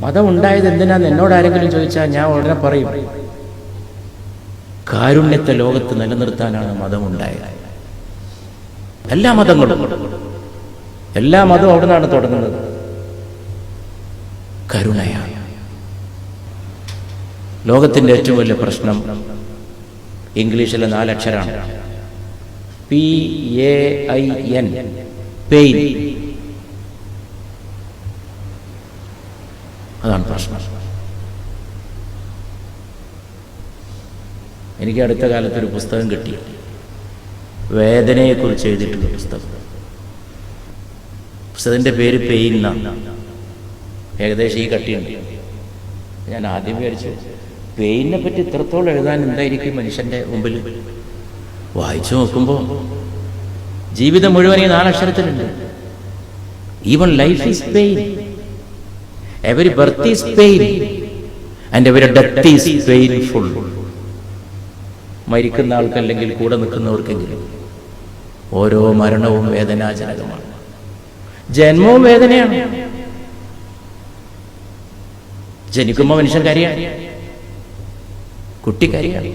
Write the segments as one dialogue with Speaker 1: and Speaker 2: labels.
Speaker 1: മതം ഉണ്ടായത് എന്തിനാന്ന് എന്നോട് ആരെങ്കിലും ചോദിച്ചാൽ ഞാൻ ഉടനെ പറയും, കാരുണ്യത്തെ ലോകത്ത് നിലനിർത്താനാണ് മതം ഉണ്ടായത്. എല്ലാ മതവും അവിടെ നിന്നാണ് തുടങ്ങുന്നത്. കരുണയാണ്. ലോകത്തിൻ്റെ ഏറ്റവും വലിയ പ്രശ്നം ഇംഗ്ലീഷിലെ 4 അക്ഷരമാണ്. PAIN, pain. അതാണ് പ്രശ്നം. എനിക്ക് അടുത്ത കാലത്തൊരു പുസ്തകം കിട്ടി, വേദനയെക്കുറിച്ച് എഴുതിയിട്ടുള്ള പുസ്തകത്തിൻ്റെ പേര് പെയിൻ എന്നാണ്. ഏകദേശം ഈ കട്ടിയുണ്ട്. ഞാൻ ആദ്യം വിചാരിച്ചു പെയിനെ പറ്റി ഇത്രത്തോളം എഴുതാൻ എന്തായിരിക്കും മനുഷ്യൻ്റെ മുമ്പിൽ. വായിച്ചു നോക്കുമ്പോൾ ജീവിതം മുഴുവൻ ഈ 4 അക്ഷരത്തിലുണ്ട്. Even life is pain, every birth is pain and every death is painful. മരിക്കുന്ന ആൾക്കല്ലെങ്കിൽ കൂടെ നിൽക്കുന്നവർക്കെങ്കിലും ഓരോ മരണവും വേദനാജനകമാണ്. ജന്മവും വേദനയാണ്. ജനിക്കുമ്പോൾ മനുഷ്യൻ കരയാണ്, കുട്ടി കരയാണ്.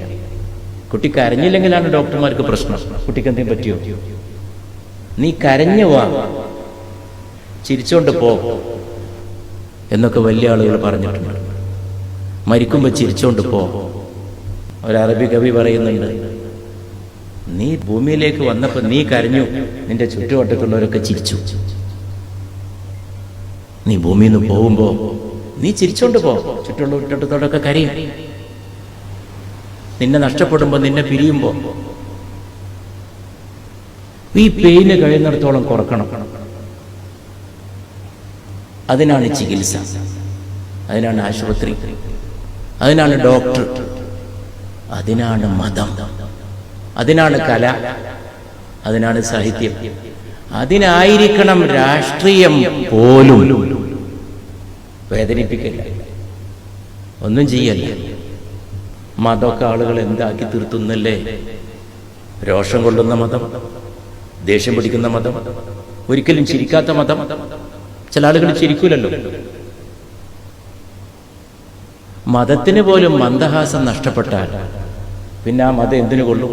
Speaker 1: കുട്ടി കരഞ്ഞില്ലെങ്കിലാണ് ഡോക്ടർമാർക്ക് പ്രശ്നം. കുട്ടിക്ക് എന്തെങ്കിലും പറ്റിയോ? നീ കരഞ്ഞു വാ, ചിരിച്ചോണ്ട് പോ എന്നൊക്കെ വലിയ ആളുകൾ പറഞ്ഞിട്ടുണ്ട്. മരിക്കുമ്പോൾ ചിരിച്ചോണ്ട് പോ. ഒരു അറബി കവി പറയുന്നുണ്ട്, നീ ഭൂമിയിലേക്ക് വന്നപ്പോൾ നീ കരഞ്ഞു, നിന്റെ ചുറ്റുവട്ടത്തുള്ളവരൊക്കെ ചിരിച്ചു. നീ ഭൂമിയിൽ നിന്ന് പോകുമ്പോ നീ ചിരിച്ചോണ്ട് പോ, ചുറ്റുവട്ടത്തോടൊക്കെ കരയും. നിന്നെ നഷ്ടപ്പെടുമ്പോ, നിന്നെ പിരിയുമ്പോ ഈ പെയിന് കഴിയുന്നിടത്തോളം കുറക്കണം. അതിനാണ് ചികിത്സ, അതിനാണ് ആശുപത്രി, അതിനാണ് ഡോക്ടർ, അതിനാണ് മതം, അതിനാണ് കല, അതിനാണ് സാഹിത്യം, അതിനായിരിക്കണം രാഷ്ട്രീയം പോലും. വേദനിപ്പിക്കില്ല, ഒന്നും ചെയ്യല്ല. മതമൊക്കെ ആളുകൾ എന്താക്കി തീർത്തുന്നല്ലേ? രോഷം കൊള്ളുന്ന മതം, ദേഷ്യം പിടിക്കുന്ന മതം, ഒരിക്കലും ചിരിക്കാത്ത മതം. ചില ആളുകൾ ചിരിക്കൂലല്ലോ. മതത്തിന് പോലും മന്ദഹാസം നഷ്ടപ്പെട്ടാൽ പിന്നെ ആ മതം എന്തിനു കൊള്ളും?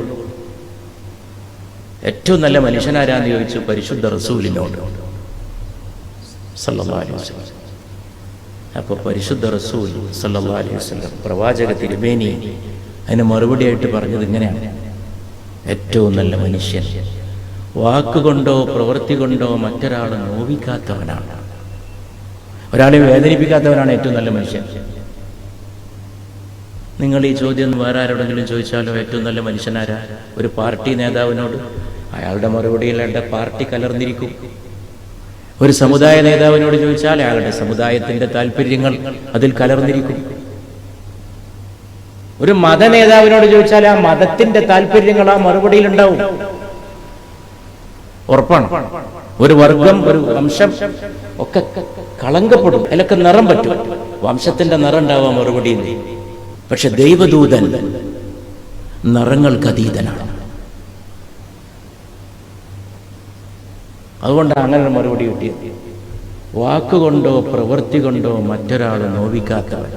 Speaker 1: ഏറ്റവും നല്ല മനുഷ്യനാരാന്ന് ചോദിച്ചു പരിശുദ്ധ റസൂലിനോട് സല്ലല്ലാഹു അലൈഹി വസല്ലം. അപ്പോൾ പരിശുദ്ധ റസൂൽ സല്ലല്ലാഹു അലൈഹി വസല്ലം, പ്രവാചക തിരുമേനി, അതിന് മറുപടിയായിട്ട് പറഞ്ഞത് ഇങ്ങനെയാണ്: ഏറ്റവും നല്ല മനുഷ്യൻ വാക്കുകൊണ്ടോ പ്രവൃത്തി കൊണ്ടോ മറ്റൊരാളെ നോവിക്കാത്തവനാണ്, ഒരാളെ വേദനിപ്പിക്കാത്തവനാണ് ഏറ്റവും നല്ല മനുഷ്യൻ. നിങ്ങൾ ഈ ചോദ്യം വേറെ ആരോടെങ്കിലും ചോദിച്ചാലോ, ഏറ്റവും നല്ല മനുഷ്യനാരാ? ഒരു പാർട്ടി നേതാവിനോട്, അയാളുടെ മറുപടിയിൽ അയാളുടെ പാർട്ടി കലർന്നിരിക്കും. ഒരു സമുദായ നേതാവിനോട് ചോദിച്ചാൽ അയാളുടെ സമുദായത്തിന്റെ താല്പര്യങ്ങൾ അതിൽ കലർന്നിരിക്കും. ഒരു മത നേതാവിനോട് ചോദിച്ചാൽ ആ മതത്തിന്റെ താല്പര്യങ്ങൾ ആ മറുപടിയിൽ ഉണ്ടാവും. ഉറപ്പാണ്. ഒരു വർഗം, ഒരു വംശം ഒക്കെ കളങ്കപ്പെടും, അതിലൊക്കെ നിറം പറ്റും, വംശത്തിന്റെ നിറം ഉണ്ടാവാം മറുപടിയിൽ. പക്ഷെ ദൈവദൂതൻ നിറങ്ങൾക്ക് അതീതനാണ്. അതുകൊണ്ടാണ് അങ്ങനെ മറുപടി കിട്ടിയത്. വാക്കുകൊണ്ടോ പ്രവൃത്തി കൊണ്ടോ മറ്റൊരാളെ നോവിക്കാത്തവൻ.